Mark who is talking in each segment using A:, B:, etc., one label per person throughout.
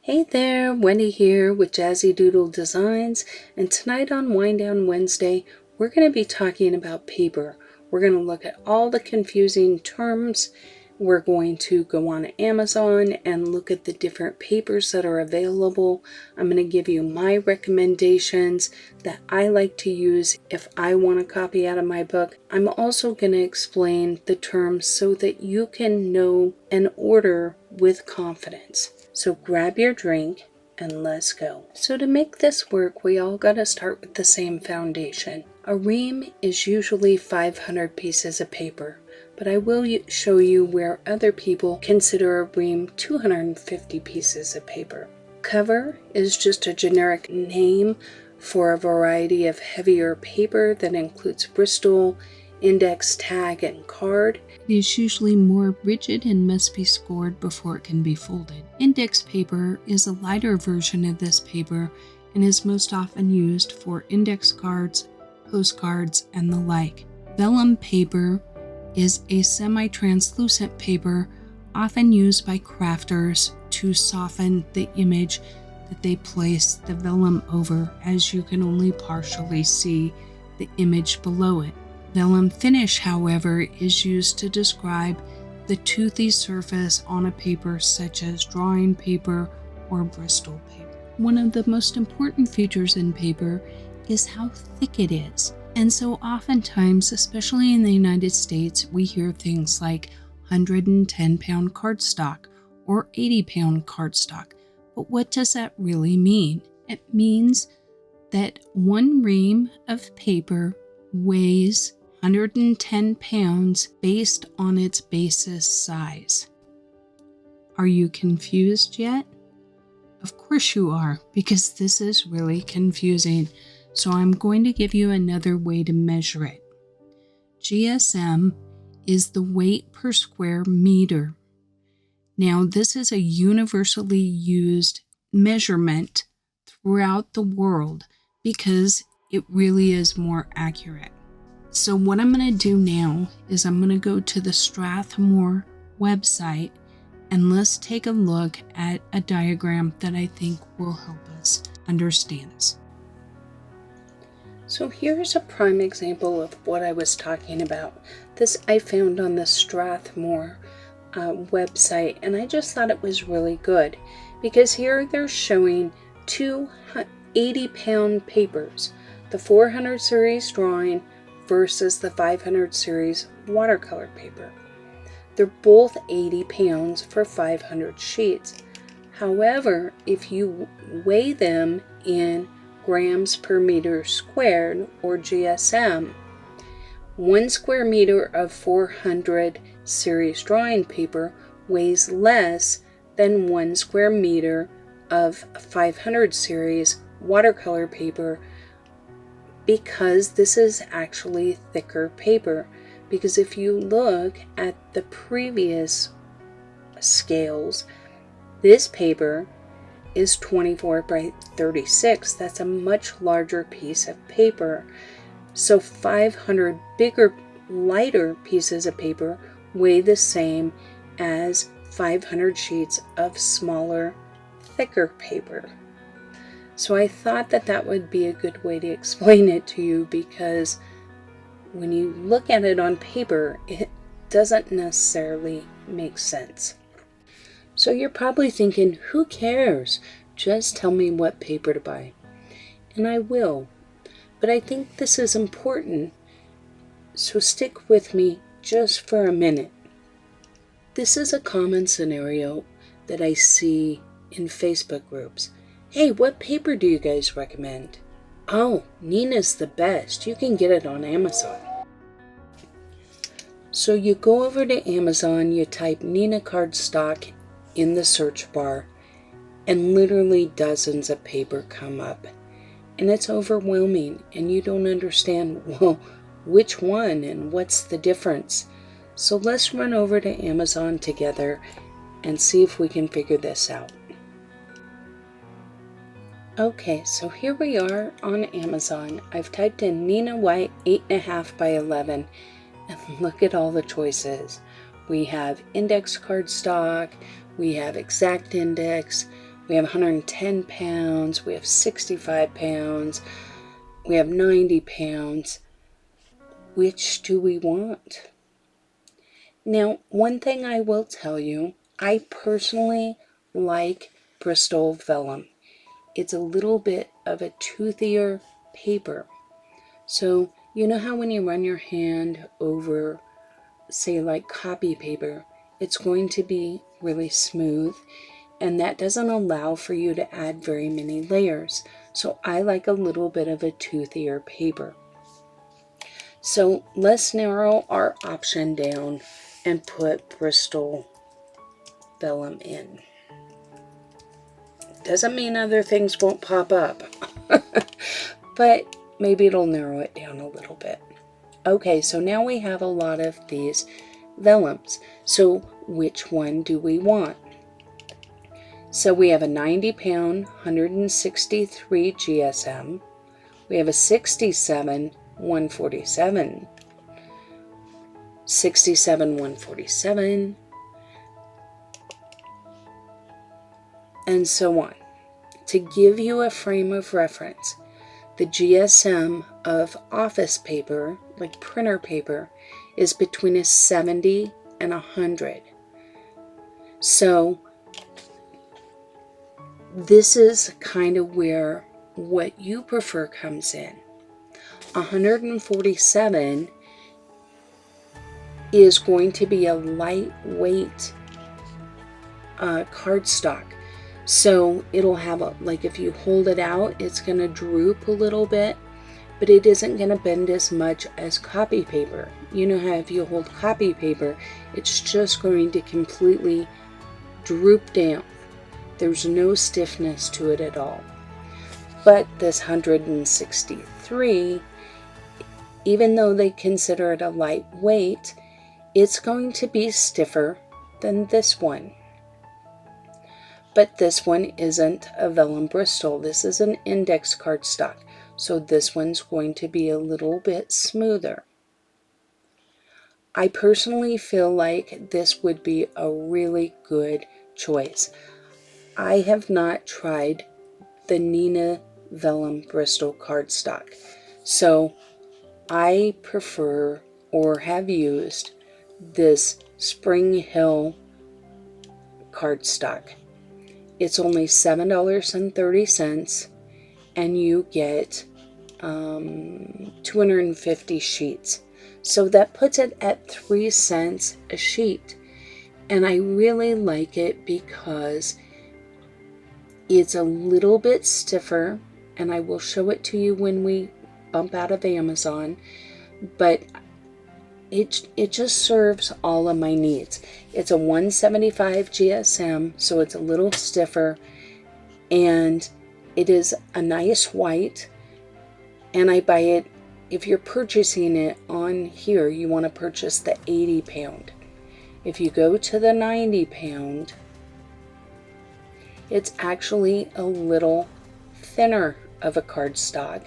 A: Hey there, Wendy here with Jazzydoodledesigns, and tonight on Wind Down Wednesday, we're going to be talking about paper. We're going to look at all the confusing terms. We're going to go on Amazon and look at the different papers that are available. I'm going to give you my recommendations that I like to use if I want a copy out of my book. I'm also going to explain the terms so that you can know and order with confidence. So grab your drink and let's go. So to make this work, we all got to start with the same foundation. A ream is usually 500 pieces of paper, but I will show you where other people consider a ream 250 pieces of paper. Cover is just a generic name for a variety of heavier paper that includes Bristol, index, tag, and card. It is usually more rigid and must be scored before it can be folded. Index paper is a lighter version of this paper and is most often used for index cards, postcards, and the like. Vellum paper is a semi-translucent paper often used by crafters to soften the image that they place the vellum over, as you can only partially see the image below it. Vellum finish, however, is used to describe the toothy surface on a paper such as drawing paper or Bristol paper. One of the most important features in paper is how thick it is. And so oftentimes, especially in the United States, we hear things like 110-pound cardstock or 80-pound cardstock. But what does that really mean? It means that one ream of paper weighs 110 pounds based on its basis size. Are you confused yet? Of course you are, because this is really confusing. So I'm going to give you another way to measure it. GSM is the weight per square meter. Now, this is a universally used measurement throughout the world because it really is more accurate. So what I'm going to do now is I'm going to go to the Strathmore website and let's take a look at a diagram that I think will help us understand this. So here's a prime example of what I was talking about. This I found on the Strathmore website, and I just thought it was really good because here they're showing two 80-pound papers, the 400 series drawing versus the 500 series watercolor paper. They're both 80 pounds for 500 sheets. However, if you weigh them in grams per meter squared, or GSM, 1 square meter of 400 series drawing paper weighs less than 1 square meter of 500 series watercolor paper, because this is actually thicker paper. Because if you look at the previous scales, this paper is 24 by 36. That's a much larger piece of paper. So 500 bigger, lighter pieces of paper weigh the same as 500 sheets of smaller, thicker paper. So I thought that that would be a good way to explain it to you, because when you look at it on paper, it doesn't necessarily make sense. So you're probably thinking, who cares? Just tell me what paper to buy. And I will. But I think this is important, so stick with me just for a minute. This is a common scenario that I see in Facebook groups. Hey, what paper do you guys recommend? Oh, Neenah's the best. You can get it on Amazon. So you go over to Amazon, you type Neenah cardstock in the search bar, and literally dozens of paper come up. And it's overwhelming, and you don't understand, well, which one and what's the difference. So let's run over to Amazon together and see if we can figure this out. Okay, so here we are on Amazon. I've typed in Neenah White 8.5 by 11, and look at all the choices. We have index cardstock, we have exact index, We have 110 pounds, we have 65 pounds, we have 90 pounds. Which do we want? Now, one thing I will tell you, I personally like Bristol vellum. It's a little bit of a toothier paper. So, you know how when you run your hand over, say like copy paper, it's going to be really smooth, and that doesn't allow for you to add very many layers. So I like a little bit of a toothier paper. So let's narrow our option down and put Bristol vellum in. Doesn't mean other things won't pop up, but maybe it'll narrow it down a little bit. Okay, so now we have a lot of these vellums. So which one do we want? So we have a 90 pound 163 GSM. We have a 67 147, 67 147, and so on. To give you a frame of reference, the GSM of office paper, like printer paper, is between a 70 and 100. So this is kind of where what you prefer comes in. 147 is going to be a lightweight cardstock. So it'll have a, like if you hold it out, it's going to droop a little bit, but it isn't going to bend as much as copy paper. You know how if you hold copy paper, it's just going to completely droop down. There's no stiffness to it at all. But this 163, even though they consider it a lightweight, it's going to be stiffer than this one. But this one isn't a vellum Bristol. This is an index cardstock. So this one's going to be a little bit smoother. I personally feel like this would be a really good choice. I have not tried the Neenah vellum Bristol cardstock. So I prefer or have used this Spring Hill cardstock. It's only $7.30 and you get 250 sheets. So that puts it at 3 cents a sheet. And I really like it because it's a little bit stiffer, and I will show it to you when we bump out of Amazon, but it just serves all of my needs. It's a 175 GSM, so it's a little stiffer, and it is a nice white, and I buy it, if you're purchasing it on here, you want to purchase the 80 pound. If you go to the 90 pound, it's actually a little thinner of a cardstock,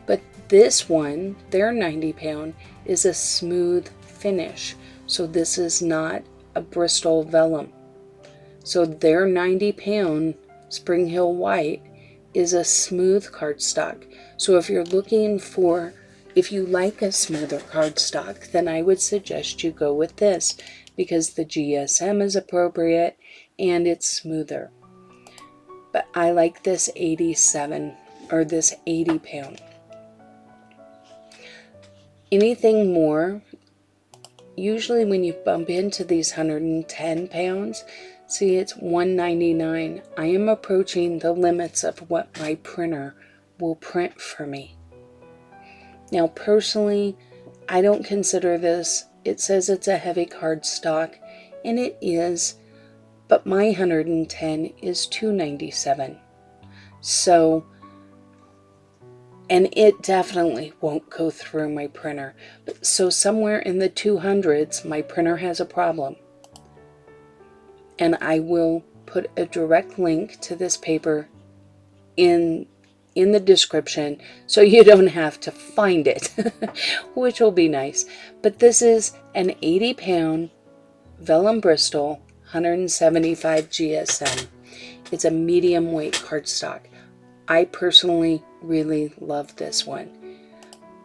A: but this one, their 90 pound, is a smooth finish. So this is not a Bristol vellum. So their 90 pound Spring Hill White is a smooth cardstock. So if you're looking for, if you like a smoother cardstock, then I would suggest you go with this because the GSM is appropriate and it's smoother. But I like this 87 or this 80 pound. Anything more, usually when you bump into these 110 pounds, see it's $1.99. I am approaching the limits of what my printer will print for me. Now personally, I don't consider this, it says it's a heavy cardstock, and it is, but my 110 is $2.97. So, and it definitely won't go through my printer. So somewhere in the 200s, my printer has a problem. And I will put a direct link to this paper in the description so you don't have to find it, which will be nice. But this is an 80 pound vellum Bristol 175 GSM. It's a medium weight cardstock. I personally really love this one.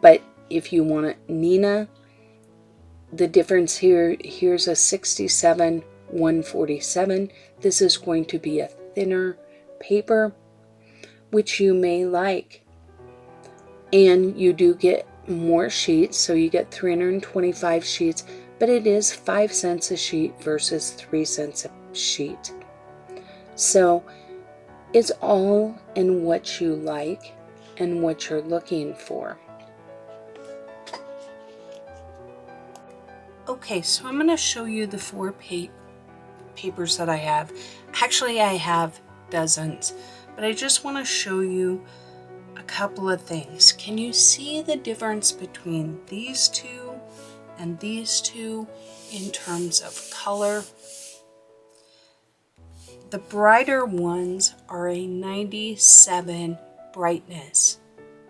A: But if you want a Neenah, the difference here's a 67 147. This is going to be a thinner paper, which you may like. And you do get more sheets, so you get 325 sheets, but it is 5 cents a sheet versus 3 cents a sheet. So it's all in what you like and what you're looking for. Okay, so I'm going to show you the 4 papers that I have. Actually, I have dozens, but I just want to show you a couple of things. Can you see the difference between these two and these two in terms of color? The brighter ones are a 97 brightness.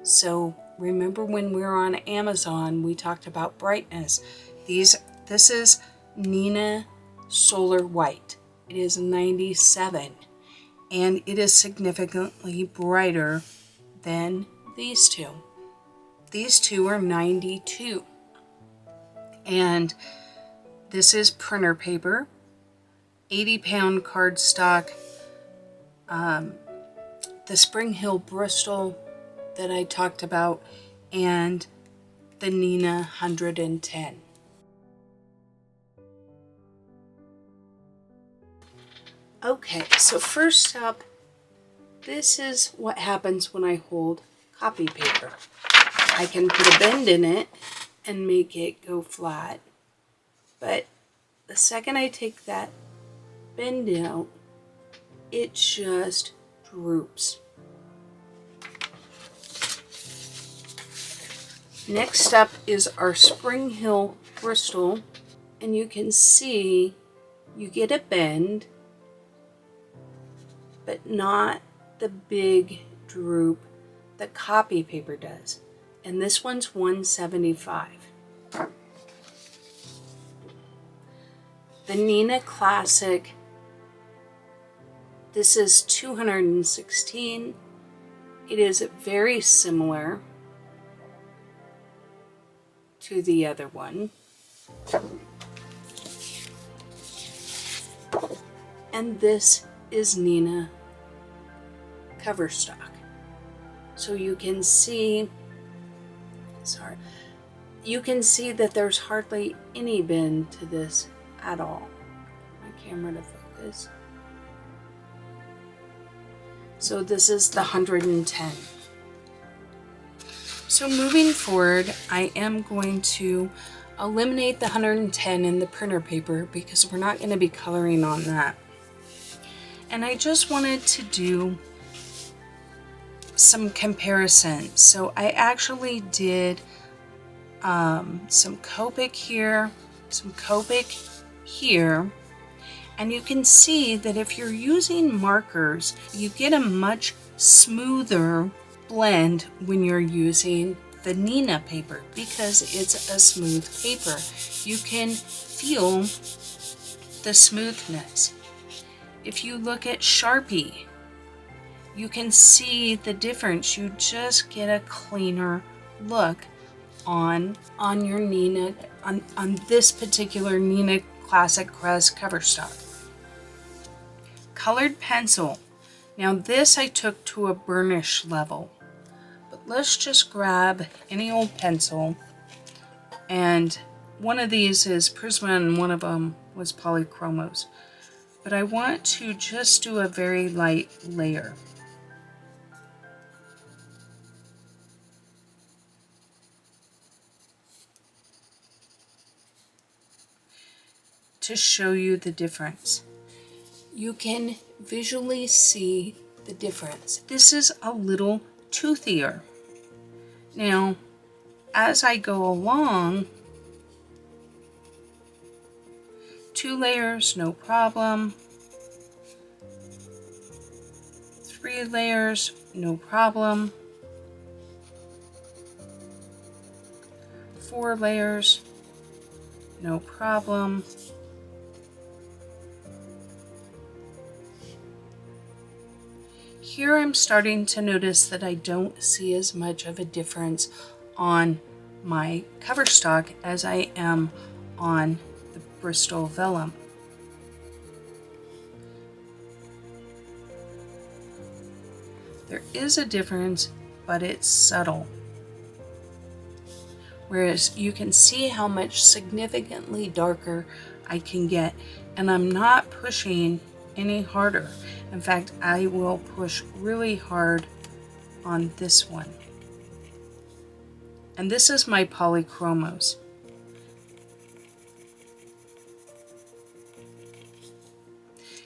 A: So remember when we were on Amazon, we talked about brightness. This is Neenah Solar White. It is 97, and it is significantly brighter than these two. These two are 92. And this is printer paper, 80-pound cardstock, the Spring Hill Bristol that I talked about, and the Neenah 110. Okay, so first up, this is what happens when I hold copy paper. I can put a bend in it and make it go flat, but the second I take that bend out, it just droops. Next up is our Spring Hill Bristol, and you can see you get a bend, but not the big droop that copy paper does. And this one's 175. The Neenah Classic, this is 216. It is very similar to the other one. And this is Neenah cover stock. So you can see, you can see that there's hardly any bend to this at all. My camera to focus. So this is the 110. So moving forward, I am going to eliminate the 110 in the printer paper because we're not going to be coloring on that. And I just wanted to do some comparisons. So I actually did some Copic here, some Copic here, and you can see that if you're using markers, you get a much smoother blend when you're using the Neenah paper because it's a smooth paper. You can feel the smoothness. If you look at Sharpie, you can see the difference. You just get a cleaner look on your Neenah, on this particular Neenah Classic Crest cover stock. Colored pencil. Now this I took to a burnish level, but let's just grab any old pencil, and one of these is Prisma and one of them was Polychromos. But I want to just do a very light layer. To show you the difference. You can visually see the difference. This is a little toothier. Now, as I go along, 2 layers, no problem. 3 layers, no problem. 4 layers, no problem. Here I'm starting to notice that I don't see as much of a difference on my cover stock as I am on the Bristol vellum. There is a difference, but it's subtle. Whereas you can see how much significantly darker I can get, and I'm not pushing any harder. In fact, I will push really hard on this one. And this is my polychromos.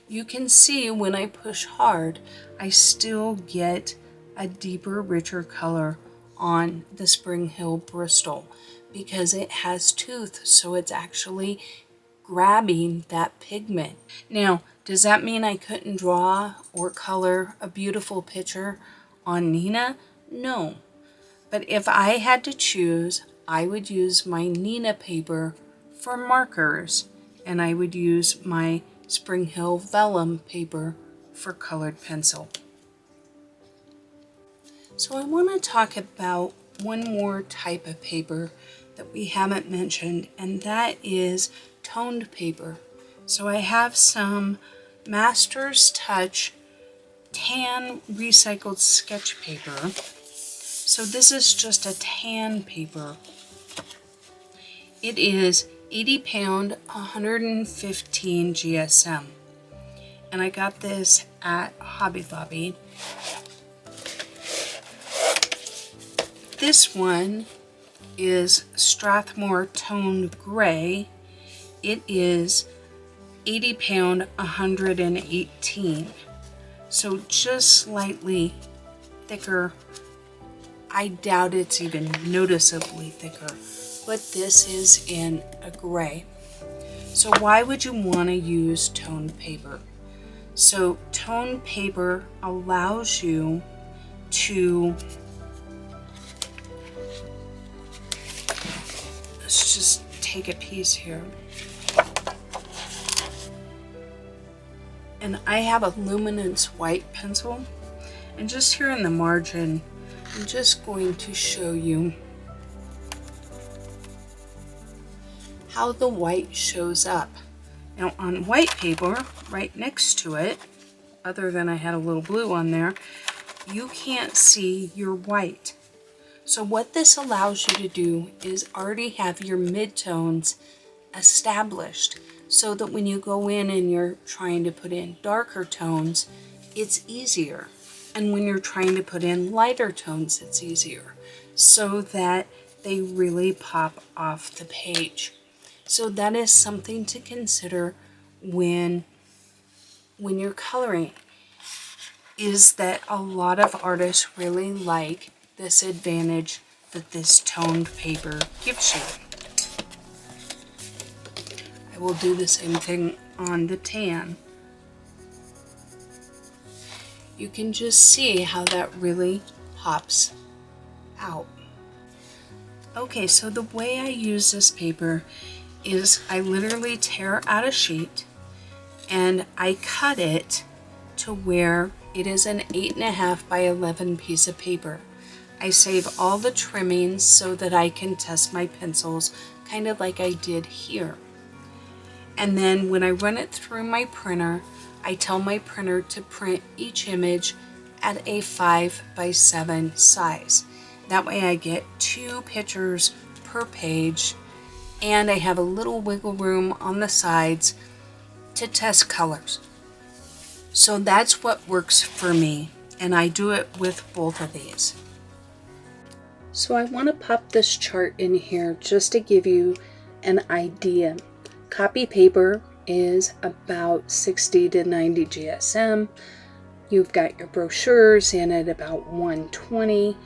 A: You can see when I push hard, I still get a deeper, richer color on the Spring Hill Bristol because it has tooth, so it's actually grabbing that pigment. Now, does that mean I couldn't draw or color a beautiful picture on Neenah? No. But if I had to choose, I would use my Neenah paper for markers, and I would use my Spring Hill vellum paper for colored pencil. So I want to talk about one more type of paper that we haven't mentioned, and that is toned paper. So I have some Master's Touch tan recycled sketch paper. So this is just a tan paper. It is 80 pound, 115 GSM. And I got this at Hobby Lobby. This one is Strathmore Toned Gray. It is 80 pound, 118. So just slightly thicker. I doubt it's even noticeably thicker, but this is in a gray. So why would you want to use toned paper? So toned paper allows you to, let's just take a piece here. And I have a luminance white pencil, and just here in the margin, I'm just going to show you how the white shows up. Now on white paper, right next to it, other than I had a little blue on there, you can't see your white. So what this allows you to do is already have your midtones established so that when you go in and you're trying to put in darker tones, it's easier. And when you're trying to put in lighter tones, it's easier so that they really pop off the page. So that is something to consider when you're coloring, is that a lot of artists really like this advantage that this toned paper gives you. I will do the same thing on the tan. You can just see how that really pops out. Okay, so the way I use this paper is I literally tear out a sheet and I cut it to where it is an 8.5 by 11 piece of paper. I save all the trimmings so that I can test my pencils kind of like I did here. And then when I run it through my printer, I tell my printer to print each image at a 5 by 7 size. That way I get 2 pictures per page, and I have a little wiggle room on the sides to test colors. So that's what works for me, and I do it with both of these. So I want to pop this chart in here just to give you an idea. Copy paper is about 60 to 90 GSM. You've got your brochures in at about 120,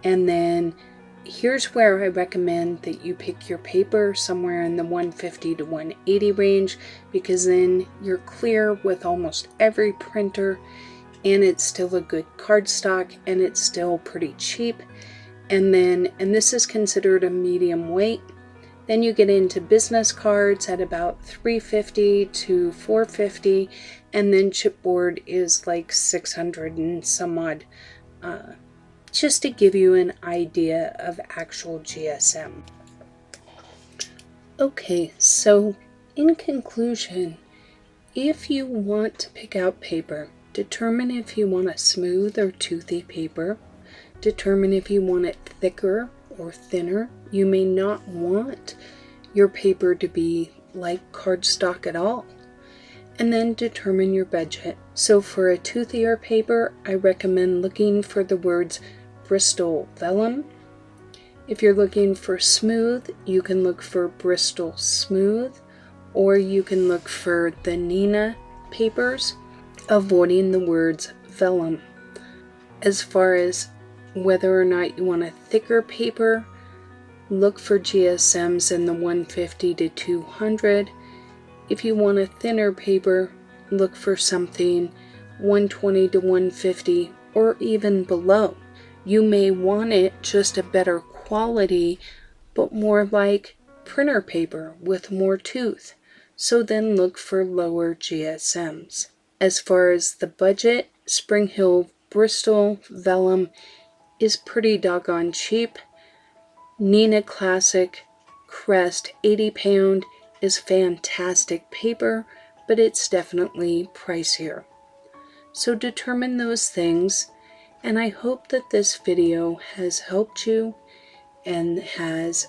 A: and then here's where I recommend that you pick your paper somewhere in the 150 to 180 range, because then you're clear with almost every printer, and it's still a good cardstock, and it's still pretty cheap. And this is considered a medium weight. Then you get into business cards at about 350 to 450, and then chipboard is like 600 and some odd, just to give you an idea of actual GSM. Okay, so in conclusion, if you want to pick out paper, determine if you want a smooth or toothy paper. Determine if you want it thicker or thinner. You may not want your paper to be like cardstock at all. And then determine your budget. So for a toothier paper, I recommend looking for the words Bristol Vellum. If you're looking for smooth, you can look for Bristol Smooth, or you can look for the Neenah papers, avoiding the words vellum. As far as whether or not you want a thicker paper, look for GSMs in the 150 to 200. If you want a thinner paper, look for something 120 to 150 or even below. You may want it just a better quality, but more like printer paper with more tooth. So then look for lower GSMs. As far as the budget, Spring Hill Bristol Vellum is pretty doggone cheap. Neenah Classic Crest 80 pound is fantastic paper, but it's definitely pricier. So determine those things, and I hope that this video has helped you and has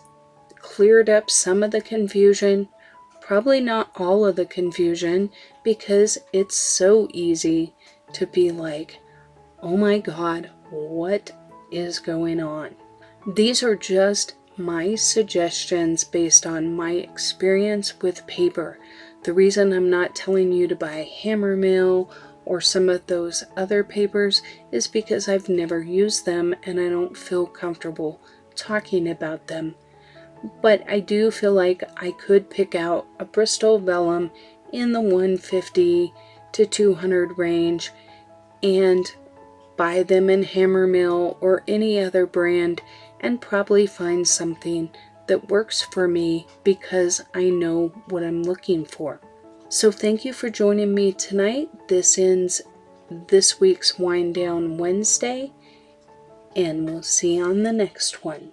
A: cleared up some of the confusion. Probably not all of the confusion, because it's so easy to be like, oh my God, what is going on? These are just my suggestions based on my experience with paper. The reason I'm not telling you to buy hammer mill or some of those other papers is because I've never used them and I don't feel comfortable talking about them. But I do feel like I could pick out a Bristol Vellum in the 150 to 200 range and buy them in hammer mill or any other brand and probably find something that works for me because I know what I'm looking for. So thank you for joining me tonight. This ends this week's Wind Down Wednesday, and we'll see you on the next one.